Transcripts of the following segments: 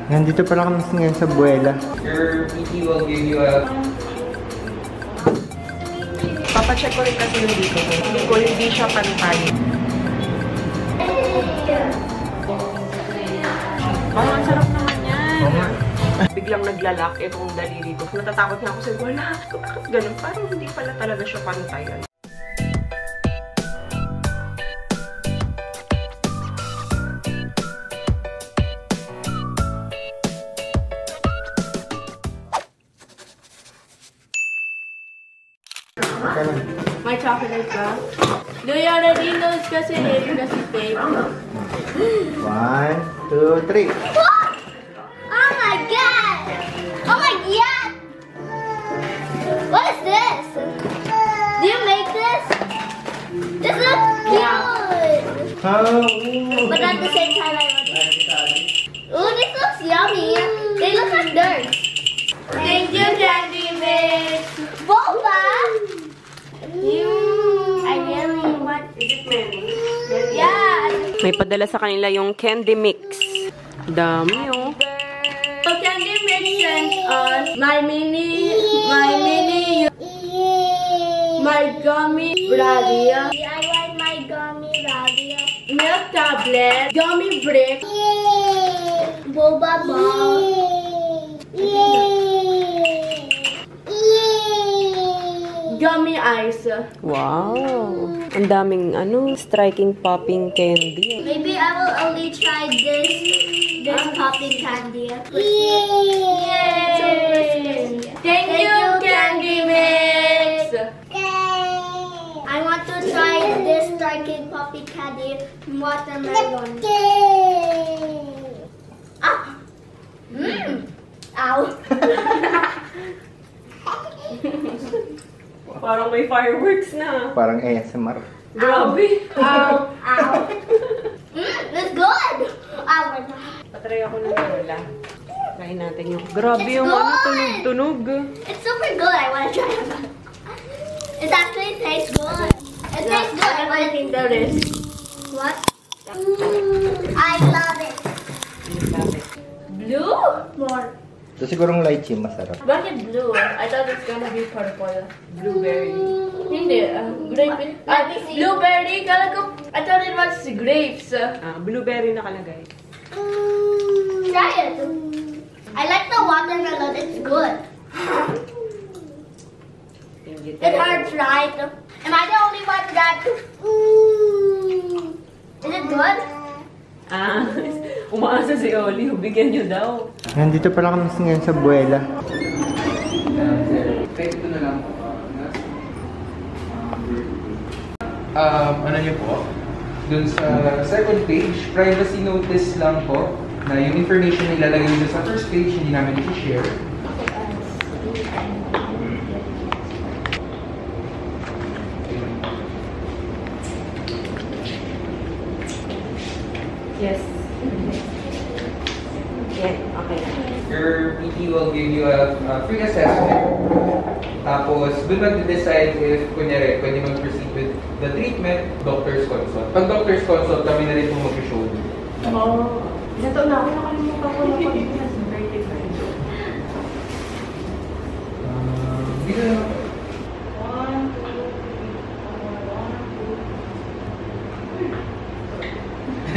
Nandito pala kami ngayon sa Buwela. Your PT will give you a... Papacheck ko rin kasi yung dito. Hindi siya pantay. Ang sarap naman yan. Biglang naglalak itong daliri ko. Natatakot na ako sa wala. Bakit ganun? Parang hindi pala talaga siya pantayan. My chocolate ba? Do you already know kasi babe? 1, 2, 3. Oh my god! Oh my god! What is this? Do you make this? This looks cute! But at the same time, I want it. Ooh, this looks yummy. They look like dirt. Thank you, Candy Mix! Boba! I really want... Is it many? Yeah! May padala sa kanila yung candy mix. Dami oh. So Candy Mix sent us my gummy radio, DIY my gummy radio. milk tablet, gummy brick, Boba ball. gummy ice. Wow. Ang daming striking popping candy. Maybe I will only try this popping candy. Yay! Thank you, Candy Mix! I want to try this striking poppy candy watermelon. Ah! Ow! Parang may fireworks na. Parang ASMR. Grabe. Ow! Ow! It's good! Ow! Patry ako ng wala. Try natin yung... Grabe yung tunog-tunog. It's super good. I want to try it. It actually tastes good. It tastes good. I want to think there is. What? I love it. Blue? More. Ito sigurong lychee, masarap. Bakit blue? I thought it's gonna be purple. Blueberry. Hindi. Grape. Blueberry. Kala ko, I thought it was grapes. Blueberry nakalagay. Try it. I like the watermelon. It's good. It hurts, right? Am I the only one that... Is it good? Umaasa si Oli. Bigyan niyo daw. Nandito pala kami ngayon sa Buwela. Ito na lang. Ano niyo po? Dun sa second page, privacy notice lang po na yung information na ilalagay nyo sa first page, hindi namin i-share. Yes. Yeah, okay. Your PT will give you a free assessment. Tapos, dun mag-decide if, kunyari, pwede mag-proceed with the treatment, doctor's consult. Pag doctor's consult, kami na rin po mag-show. Oh. Ito na ako. Nakalimutan ko na pag-ibig. Very different. Hindi na lang. 1, 2, 3,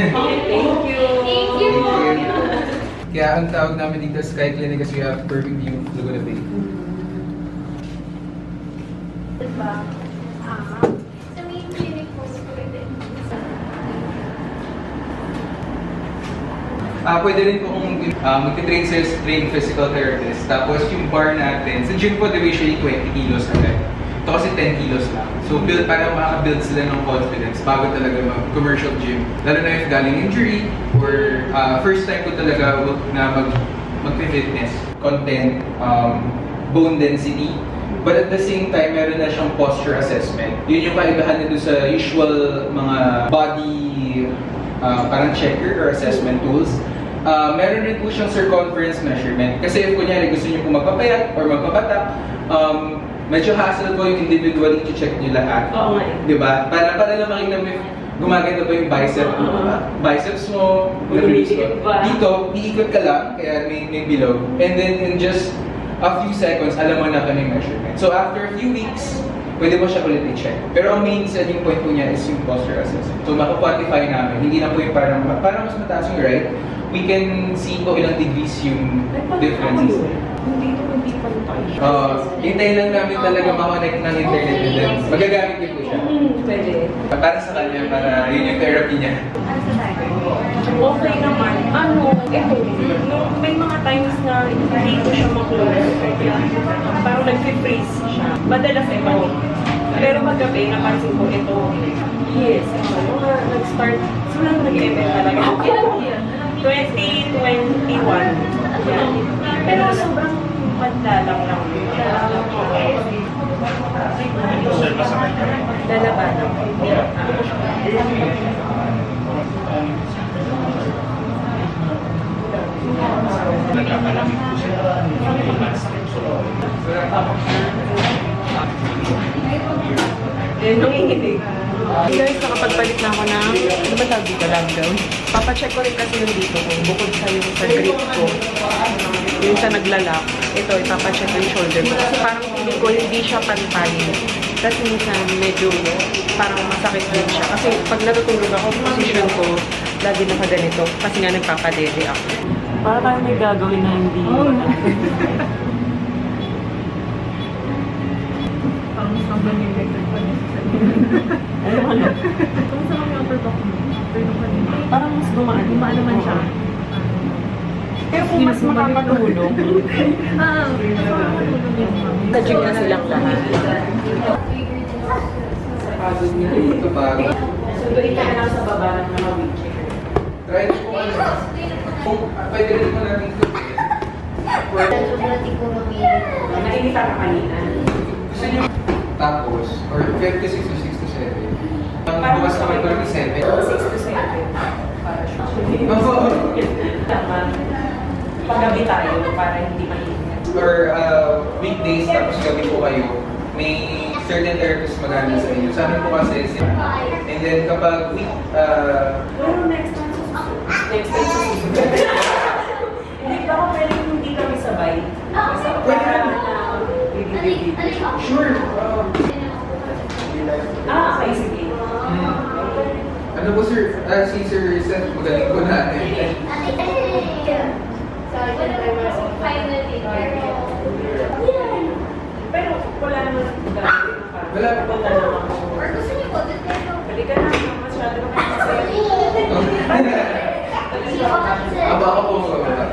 4, 1, 2. Thank you. Thank you. Kaya ang tawag namin dito sa Sky Clinic kasi we have perfect view of Laguna Bay. Diba? Sa main clinic po Pwede rin po kung mag-train sa trained physical therapist. Tapos yung bar natin, sa gym po, they usually 20 kilos agad. Ito kasi 10 kilos lang. So para makaka-build sila ng confidence bago talaga mag-commercial gym. Lalo na if galing injury or first time ko talaga na mag-fitness. Content, bone density. But at the same time, meron na siyang posture assessment. Yun yung kaibahan nito sa usual mga body parang checker or assessment tools. Meron rin po siyang circumference measurement. Kasi if kunyari gusto niyo po magpapayat or magpabata, medyo hassle po yung individually to check nyo lahat. Oo nga. Diba? Para lang makita mo gumaganda ba yung biceps mo, release ko. Dito, iikot ka lang, kaya may bilog. And then in just a few seconds, alam mo na kung yung measurement. So after a few weeks, pwede mo siya ulit i-check. Pero ang main setting point po niya is yung posture assessment. So makaquantify namin, hindi na po yung parang mas mataas yung right, we can see po ilang degrees yung differences. Hindi pa rin tayo. Hintayin lang namin talaga makonect ng internet and then magagamit din po siya. Pwede. Para sa kanya, para yun yung therapy niya. Okay naman. May mga times na hindi ko siya maklose. Parang nag-freeze siya. Madalas panik. Pero magabi, napansin ko ito. Yes. Nag-start. So lang nag-event talaga. 2021. Pero sobrang madalang lang. Dalaban. Nagkakalamig po siya. Nanginginig. Guys, nakapagpalit na ako ng, ano ba tawag dito, lagdaw? Papacheck ko rin kasi yung dito ko, bukod sa yung sa grip ko, yung sa naglalak. Ito, ipapacheck ko yung shoulder ko. Kasi parang feeling ko, hindi siya pantay. Tapos minsan, medyo parang masakit din siya. Kasi pag natutulog ako, position ko, lagi nakaganito. Kasi nga nagpapadede ako. Para tayo may gagawin na hindi. Parang sobrang yung electric pa niya. Ano? Kung saan yung upper back mo? Parang mas gumaan. Gumaan naman siya. Pero kung mas makakatulong, sa gym na silang lahat. Pagod niya. Ito pa. So, doon ka na lang sa baba ng mga wheelchair. Try ko po pwede rin po natin ito. Nainita ka kanina. Gusto niyo tapos, or 56 to 67. Ang bukas naman 37. 6 to 7. Para sure. Tama. Paggabi tayo para hindi maingat. Or weekdays tapos gabi po kayo, may certain therapists magana sa inyo. Sa amin po kasi, and then kapag Pero next time susunod. Hindi pa ako pwedeng hindi kami sabay. Basta para sure. Okay, sige. Ano po sir? Si Sir Seth, magaling po natin. Pero wala naman gagawin. Wala pa. Punta lang ako. Pwede ka na, masyado ka kasi. Baka po magpapata.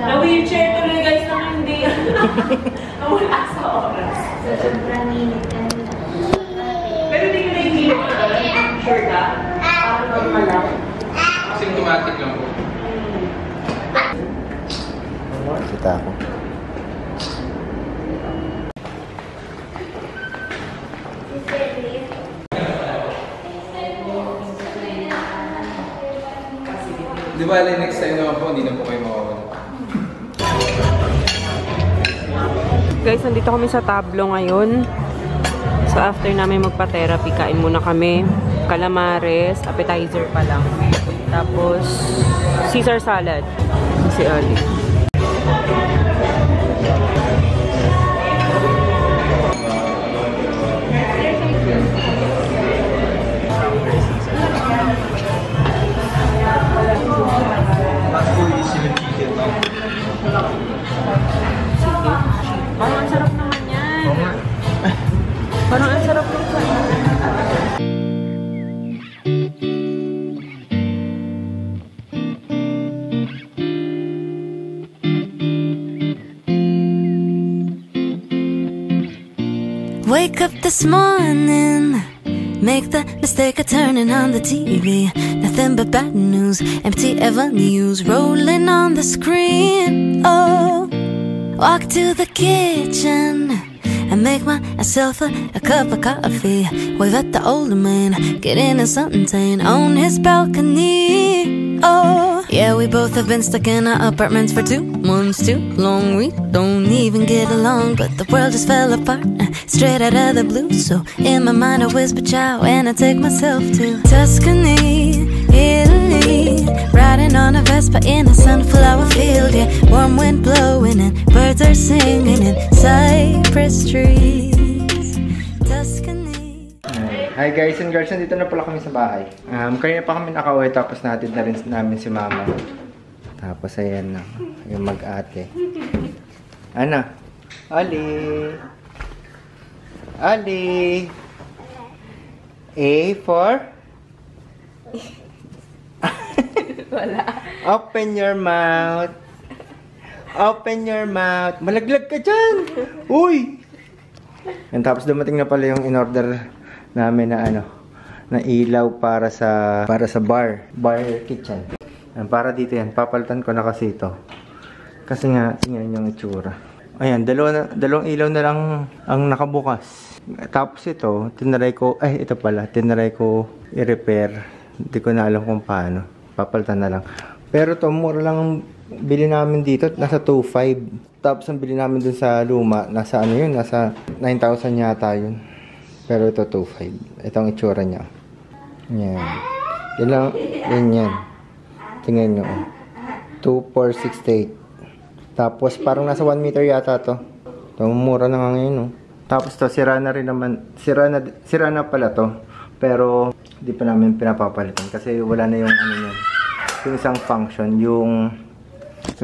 Na-wheelchair tuloy guys na hindi. Nawala sa oras. Pero hindi ka nahihilo ka. Sure ka? Parang normal lang. Symptomatic lang po. Kita ako. Di ba, next time naman po, hindi na po kayo mawawala. Guys, nandito kami sa Tablo ngayon. So, after namin magpa-therapy, kain muna kami. Calamares, appetizer pa lang. Tapos, Caesar salad. Si Ali. Parang ang sarap naman yan. Parang ang sarap naman. Wake up this morning, make the mistake of turning on the TV. Nothing but bad news, empty avenues rolling on the screen. Oh, walk to the kitchen, and make myself a cup of coffee. Wave at the older man, get into something tame on his balcony. Oh, yeah, we both have been stuck in our apartments for 2 months too long. We don't even get along, but the world just fell apart straight out of the blue. So in my mind I whisper ciao, and I take myself to Tuscany, Italy, riding on a Vespa in a sunflower field. Yeah, warm wind blowing and birds are singing in cypress trees. Tuscany. Hi guys and girls, nandito na pala kami sa bahay. Kanina pa kami nakauwi, tapos natin na rin namin si mama. Tapos ayan na, yung mag-ate. Ano? Ali! Ali! A for? Wala. Open your mouth. Open your mouth. Malaglag ka dyan. Uy! And tapos dumating na pala yung in-order namin na na ilaw para sa bar kitchen. Para dito yan. Papalitan ko na kasi ito. Kasi nga, tingnan yung itsura. Ayan, dalawang ilaw na lang ang nakabukas. Tapos ito, tinaray ko i-repair. Hindi ko na alam kung paano. Papalitan na lang. Pero to, mura lang ang bili namin dito. Nasa 2.5. Tapos ang bili namin dun sa luma, nasa nasa 9,000 yata yun. Pero ito 2.5. Ito ang itsura niya. Yan. Yan lang. Yan. Tingnan nyo. 2,468. Tapos parang nasa 1 meter yata to. Ito, mura na nga ngayon, no? Tapos to, sira na rin naman. Sira na pala to. Pero hindi pa namin pinapapalitan kasi wala na yung yung isang function, yung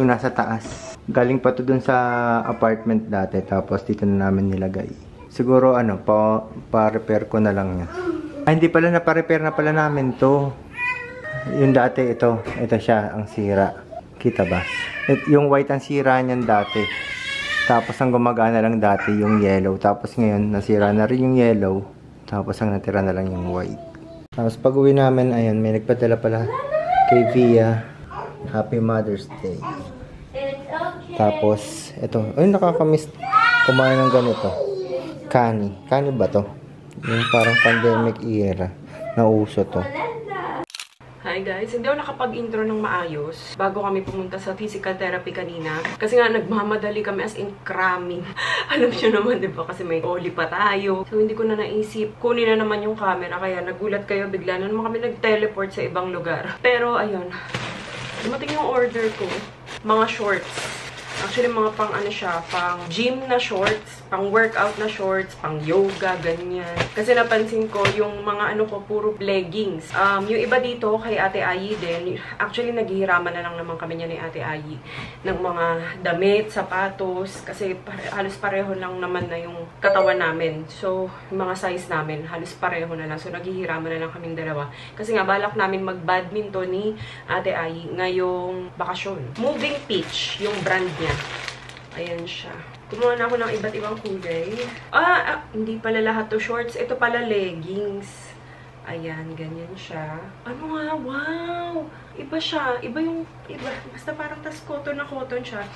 nasa taas. Galing pa to dun sa apartment dati, tapos dito na namin nilagay. Siguro pa-repair ko na lang yan. Ay, hindi pala na-repair na pala namin to. Yung dati ito siya ang sira. Kita ba? Yung white ang sira niyan dati. Tapos ang gumagana lang dati yung yellow. Tapos ngayon nasira na rin yung yellow. Tapos ang natira na lang yung white. Tapos pag uwi namin, ayan, may nagpadala pala kay Via. Happy Mother's Day. Tapos, ito. Ay, nakakamiss kumain ng ganito. Kani. Kani ba to? Yung parang pandemic era. Nauso to. Hi guys, hindi ako nakapag-intro ng maayos bago kami pumunta sa physical therapy kanina. Kasi nga nagmamadali kami, as in cramming. Alam nyo naman, diba? Kasi may oli pa tayo. So hindi ko na naisip. Kunin na naman yung camera, kaya nagulat kayo. Bigla na naman kami nag-teleport sa ibang lugar. Pero ayun, dumating yung order ko. Mga shorts. Actually, mga pang pang gym na shorts, pang workout na shorts, pang yoga, ganyan. Kasi napansin ko, yung mga ko, puro leggings. Yung iba dito, kay Ate Ayi din, actually, naghihiraman na lang naman kami niya ni Ate Ayi ng mga damit, sapatos, kasi halos pareho lang naman na yung katawan namin. So, yung mga size namin, halos pareho na lang. So, naghihiraman na lang kaming dalawa. Kasi nga, balak namin mag-badminton ni Ate Ayi ngayong bakasyon. Moving Peach, yung brand niya. Ayan siya. Kumuha na ako ng iba't ibang kulay. Hindi pala lahat to shorts. Ito pala leggings. Ayan, ganyan siya. Ano nga? Wow! Iba siya. Iba. Basta parang tas cotton na cotton siya.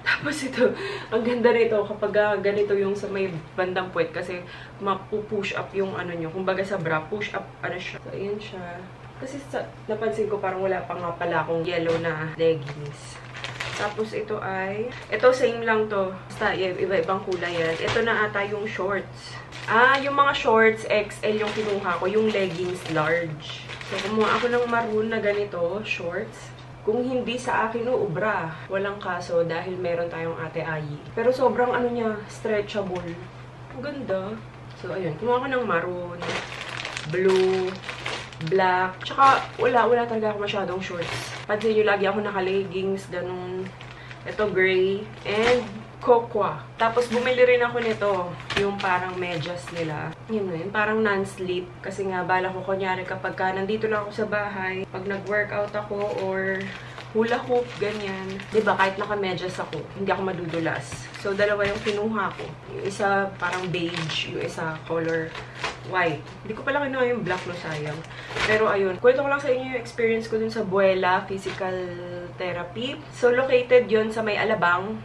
Tapos ito, ang ganda nito kapag ganito yung sa may bandang puwet kasi mapu-push up yung nyo. Kumbaga sa bra, push up siya. So, ayan siya. Kasi napansin ko parang wala pa nga pala akong yellow na leggings. Tapos ito same lang to. Basta iba-ibang kulay yan. Ito na ata yung shorts. Yung mga shorts, XL yung kinuha ko. Yung leggings, large. So, kumuha ako ng maroon na ganito, shorts. Kung hindi sa akin, ubra. Walang kaso dahil meron tayong Ate Ayi. Pero sobrang niya, stretchable. Ang ganda. So, ayun. Kumuha ko ng maroon, blue, black. Tsaka, wala talaga ako masyadong shorts. Pansin nyo, lagi ako naka-leggings, ganun. Ito, gray. And, cocoa. Tapos, bumili rin ako nito. Yung parang medyas nila. Yun, parang non-slip. Kasi nga, bala ko kunyari kapag nandito lang ako sa bahay, pag nag-workout ako or hula hoop, ganyan. Diba, kahit naka-medyas ako, hindi ako madudulas. So, dalawa yung kinuha ko. Yung isa, parang beige. Yung isa, color white. Hindi ko pala kinuha yung black, no, sayang. Pero, ayun. Kwento ko lang sa inyo yung experience ko dun sa Buwela Physical Therapy. So, located yon sa may Alabang.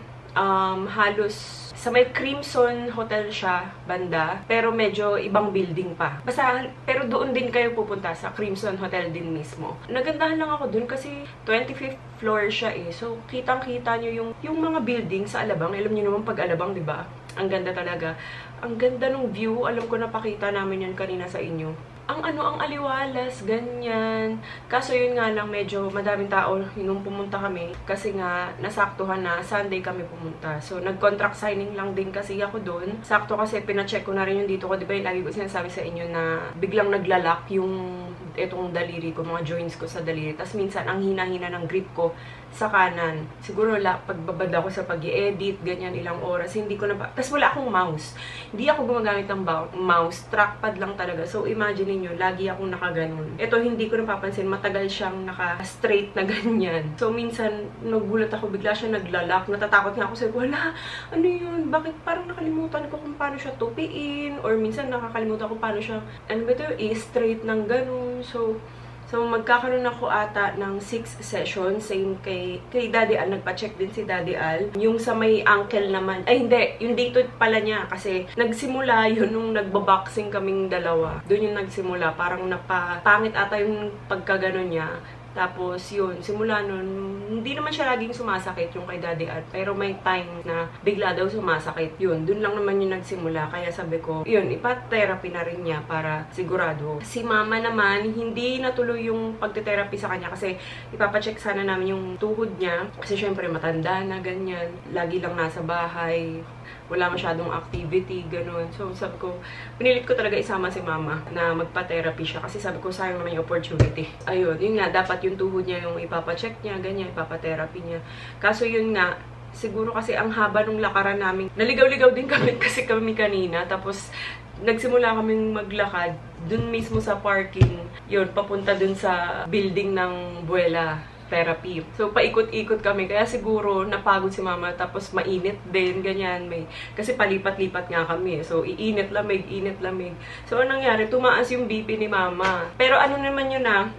Halos Sa may Crimson Hotel siya, banda. Pero medyo ibang building pa. Basta, pero doon din kayo pupunta sa Crimson Hotel din mismo. Nagandahan lang ako doon kasi 25th floor siya eh. So, kitang-kita nyo yung mga building sa Alabang. Alam nyo naman pag Alabang, di ba? Ang ganda talaga. Ang ganda ng view. Alam ko napakita namin yan kanina sa inyo. Ang aliwalas, ganyan. Kaso yun nga lang, medyo madaming tao nung pumunta kami. Kasi nga, nasaktuhan na, Sunday kami pumunta. So, nag-contract signing lang din kasi ako doon. Sakto kasi, pinacheck ko na rin yung dito ko. Diba yung lagi ko sinasabi sa inyo na biglang naglalak yung itong daliri ko, mga joints ko sa daliri. Tapos minsan, ang hina-hina ng grip ko sa kanan. Siguro pagbabad ako sa pag-i-edit, ganyan, ilang oras, hindi ko na pa. Tapos wala akong mouse. Hindi ako gumagamit ng mouse. Trackpad lang talaga. So, imagine niyo, lagi akong nakaganon. Ito, hindi ko napapansin. Matagal siyang naka-straight na ganyan. So, minsan, nagulat ako, bigla siya naglalak. Natatakot nga ako. Sabi ko, wala, ano yun? Bakit parang nakalimutan ko kung paano siya tupiin? Or minsan, nakakalimutan ko paano siya, ano ba ito, i-straight ng ganon. So, magkakaroon ako ata ng 6 sessions. Same kay Daddy Al. Nagpa-check din si Daddy Al. Yung sa may ankle naman. Ay, hindi. Yung dito pala niya. Kasi nagsimula yun nung nagbaboxing kaming dalawa. Doon yung nagsimula. Parang napapangit ata yung pagkaganon niya. Tapos, yun, simula nun, hindi naman siya laging sumasakit yung kay Daddy At. Pero may time na bigla daw sumasakit. Yun, dun lang naman yung nagsimula. Kaya sabi ko, yun, ipa-therapy na rin niya para sigurado. Si Mama naman, hindi natuloy yung pagte-therapy sa kanya kasi ipapacheck sana namin yung tuhod niya. Kasi syempre matanda na, ganyan. Lagi lang nasa bahay. Wala masyadong activity, ganun. So, sabi ko, pinilit ko talaga isama si Mama na magpa-therapy siya. Kasi sabi ko, sayang naman yung opportunity. Ayun, yun nga, dapat yung tuhod niya, yung ipapacheck niya, ganyan, ipapa-therapy niya. Kaso yun nga, siguro kasi ang haba nung lakaran namin. Naligaw-ligaw din kami kasi kami kanina. Tapos, nagsimula kaming maglakad dun mismo sa parking. Yun, papunta dun sa building ng Buwela therapy. So, paikot-ikot kami. Kaya siguro, napagod si Mama. Tapos, mainit din, ganyan. Kasi palipat-lipat nga kami. So, iinit lamig, init lamig. So, anong nangyari? Tumaas yung BP ni Mama. Pero ano naman yun na,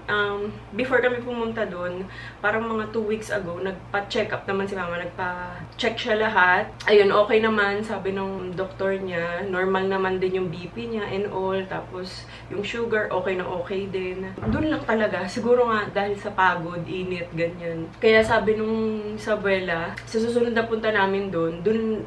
before kami pumunta doon, parang mga 2 weeks ago, nagpa-check up naman si Mama. Nagpa-check siya lahat. Ayun, okay naman. Sabi ng doktor niya, normal naman din yung BP niya and all. Tapos, yung sugar, okay na okay din. Doon lang talaga. Siguro nga, dahil sa pagod, init, ganyan. Kaya sabi nung sa Buwela, sa susunod na punta namin doon,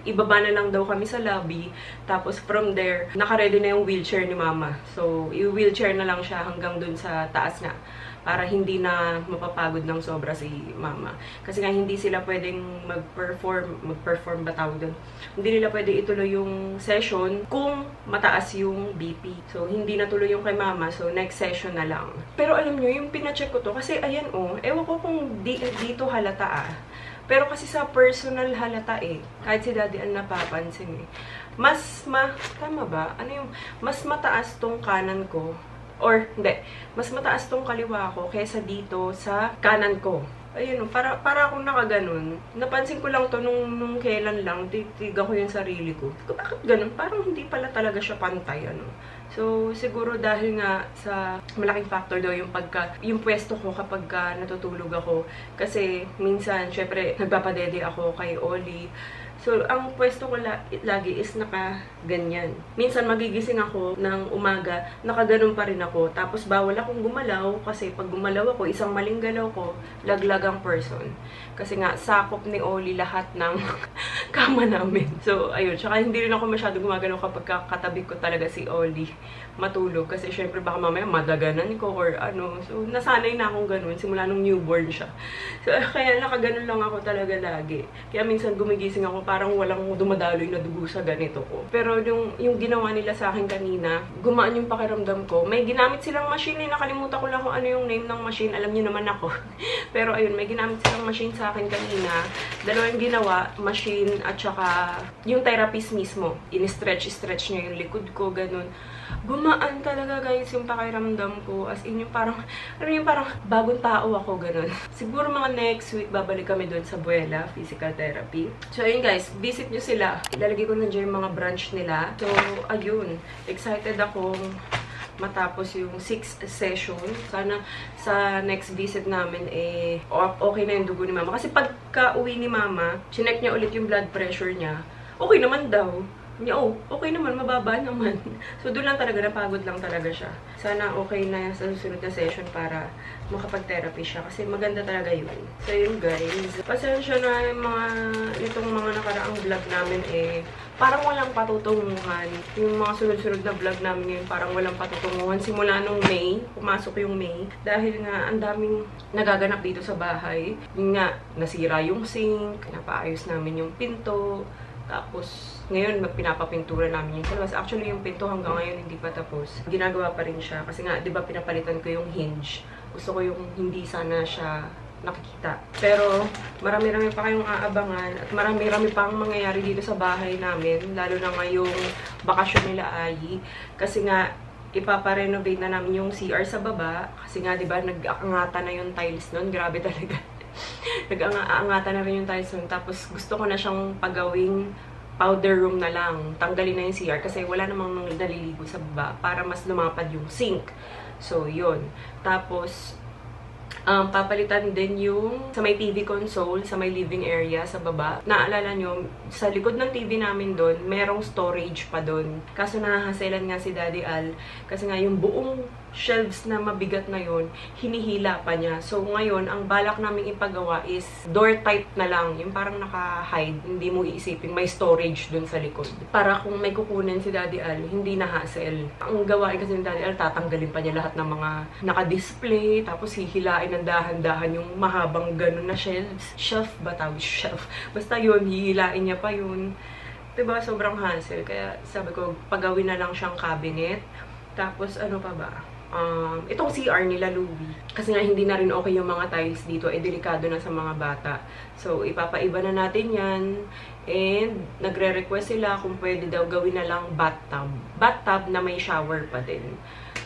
ibaba na lang daw kami sa lobby. Tapos from there, naka-ready na yung wheelchair ni Mama. So, i-wheelchair na lang siya hanggang doon sa taas nga. Para hindi na mapapagod ng sobra si Mama. Kasi nga hindi sila pwedeng mag-perform ba tawag doon? Hindi nila pwede ituloy yung session kung mataas yung BP. So, hindi natuloy yung kay Mama. So, next session na lang. Pero alam nyo, yung pina-check ko to, kasi ayan ewan ko kung dito halata Pero kasi sa personal halata kahit si Daddy ang napapansin tama ba? Ano yung, mas mataas tong kanan ko. Or, hindi. Mas mataas tong kaliwa ko kaysa dito sa kanan ko. Ayun, para akong nakaganon. Napansin ko lang to nung kailan lang. Titigan ko yung sarili ko. Bakit ganun? Parang hindi pala talaga siya pantay, So, siguro dahil nga sa malaking factor daw yung pwesto ko kapag natutulog ako. Kasi, minsan, syempre, nagpapadede ako kay Oli. So, ang pwesto ko lagi is naka-ganyan. Minsan, magigising ako ng umaga, nakaganon pa rin ako. Tapos, bawal akong gumalaw kasi pag gumalaw ako, isang maling galaw ko, laglagang person. Kasi nga, sakop ni Oli lahat ng kama namin. So, ayun. Tsaka, hindi rin ako masyado gumagalaw kapag katabi ko talaga si Oli matulog. Kasi, syempre, baka mamaya madaganan ko or ano. So, nasanay na akong ganun. Simula nung newborn siya. So, kaya nakaganon lang ako talaga lagi. Kaya minsan gumigising ako, parang walang dumadaloy na dugo sa ganito ko. Pero yung ginawa nila sa akin kanina, gumaan yung pakiramdam ko. May ginamit silang machine nakalimutan ko lang kung ano yung name ng machine. Alam niyo naman ako. Pero ayun, may ginamit silang machine sa akin kanina. Dalawa yung ginawa, machine at saka yung therapist mismo. In-stretch niya yung likod ko, ganun. Gumaan talaga guys yung pakiramdam ko. As in yung parang bagong tao ako, ganun. Siguro mga next week, babalik kami doon sa Buwela, physical therapy. So ayun guys, visit nyo sila. Ilalagay ko na dyan yung mga branch nila. So ayun, excited akong matapos yung 6th session. Sana sa next visit namin okay na yung dugo ni Mama. Kasi pagka uwi ni Mama, chinek niya ulit yung blood pressure niya. okay naman daw. Oh, okay naman, mababa naman. So, doon lang talaga, napagod lang talaga siya. Sana okay na sa susunod na session para makapag-therapy siya. Kasi maganda talaga yun. So, yun guys. Pasensya na yung itong mga nakaraang vlog namin parang walang patutunguhan. Yung mga sunod-sunod na vlog namin ngayon, parang walang patutunguhan. Simula nung May, pumasok yung May. Dahil nga, ang daming nagaganap dito sa bahay. Yung nga, nasira yung sink, napaayos namin yung pinto. Tapos, ngayon, pinapapintura namin yung labas. Actually, yung pinto hanggang ngayon hindi pa tapos. Ginagawa pa rin siya. Kasi nga, di ba, pinapalitan ko yung hinge. Gusto ko yung hindi sana siya nakikita. Pero, marami-rami pa kayong aabangan. At marami-rami pang mangyayari dito sa bahay namin. Lalo na ngayong bakasyon nila Ayi. Kasi nga, ipaparenovate na namin yung CR sa baba. Kasi nga, di ba, nag-aangatan na yung tiles nun. Grabe talaga. Nag-aangatan na rin yung tiles nun. Tapos, gusto ko na siyang pagawing powder room na lang. Tanggalin na yung CR kasi wala namang naliligo sa baba para mas lumapad yung sink. So, yun. Tapos, papalitan din yung sa may TV console, sa may living area, sa baba. Naalala nyo, sa likod ng TV namin doon, merong storage pa doon. Kaso nahahaselan nga si Daddy Al. Kasi nga yung buong shelves na mabigat na yun, hinihila pa niya. So ngayon, ang balak namin ipagawa is door type na lang. Yung parang naka-hide, hindi mo iisipin, may storage dun sa likod. Para kung may kukunin si Daddy Al, hindi na hassle. Ang gawain kasi ni Daddy Al, tatanggalin pa niya lahat ng mga naka-display, tapos hihilain ng dahan-dahan yung mahabang ganun na shelves. Shelf ba tawag? Shelf. Basta yun, hihilain niya pa yun. Diba? Sobrang hassle. Kaya sabi ko, pagawin na lang siyang cabinet. Tapos ano pa ba? Itong CR nila Louie. Kasi nga hindi na rin okay yung mga tiles dito. Delikado na sa mga bata. So, ipapaiba na natin yan. And, nagre-request sila kung pwede daw gawin na lang bathtub. Bathtub na may shower pa din.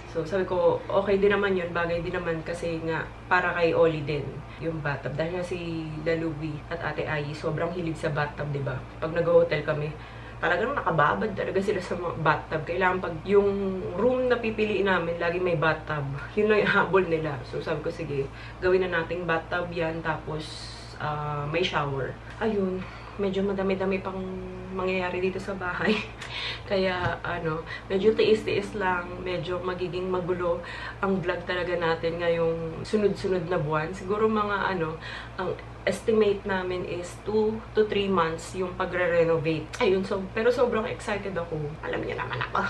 So, sabi ko, okay din naman yun. Bagay din naman kasi nga, para kay Oli din yung bathtub. Dahil nga si Louie at Ate Ayi, sobrang hilig sa bathtub, diba? Pag nag-hotel kami, talagang nakababad talaga sila sa bathtub. Kailangan pag yung room na pipiliin namin, lagi may bathtub. Yun lang yung habol nila. So sabi ko, sige, gawin na nating bathtub yan. Tapos may shower. Ayun, medyo madami-dami pang mangyayari dito sa bahay. Kaya, medyo tiis-tiis lang. Medyo magiging magulo ang vlog talaga natin ngayong sunod-sunod na buwan. Siguro mga ang estimate namin is 2 to 3 months yung pagre-renovate. Ayun, pero sobrang excited ako. Alam niyo naman ako.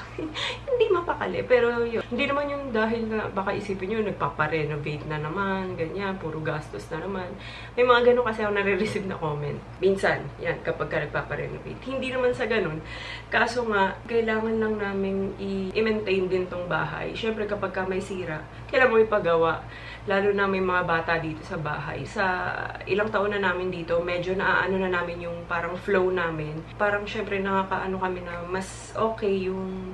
Hindi mapakali. Pero yun, hindi naman yung dahil na baka isipin nyo, nagpapa-renovate na naman, ganyan, puro gastos na naman. May mga ganun kasi ako nare-receive na comment. Minsan, yan, kapag ka nagpapa-renovate. Hindi naman sa ganun. Kaso nga, kailangan lang namin i-maintain din tong bahay. Siyempre, kapag ka may sira, kailangan mo ipagawa. Lalo na may mga bata dito sa bahay. Sa ilang taon na namin dito, medyo naaano na namin yung parang flow namin. Parang syempre nakakaano kami na mas okay yung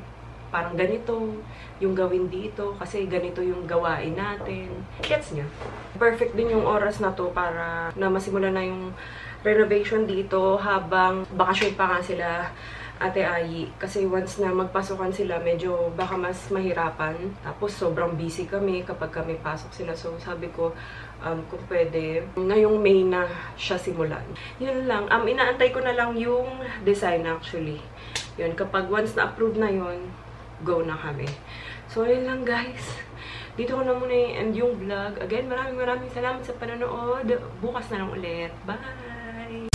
parang ganito, yung gawin dito, kasi ganito yung gawain natin. Gets niya? Perfect din yung oras na to para na masimulan na yung renovation dito habang bakasyon pa nga sila Ate Ayi. Kasi once na magpasukan sila, medyo baka mas mahirapan. Tapos sobrang busy kami kapag kami pasok sila. So sabi ko, kung pwede, ngayong May na siya simulan. Yun lang. Inaantay ko na lang yung design actually. Yun, kapag once na-approve na yun, go na kami. So yun lang guys. Dito ko na muna i-end yung vlog. Again, maraming salamat sa panonood. Bukas na lang ulit. Bye!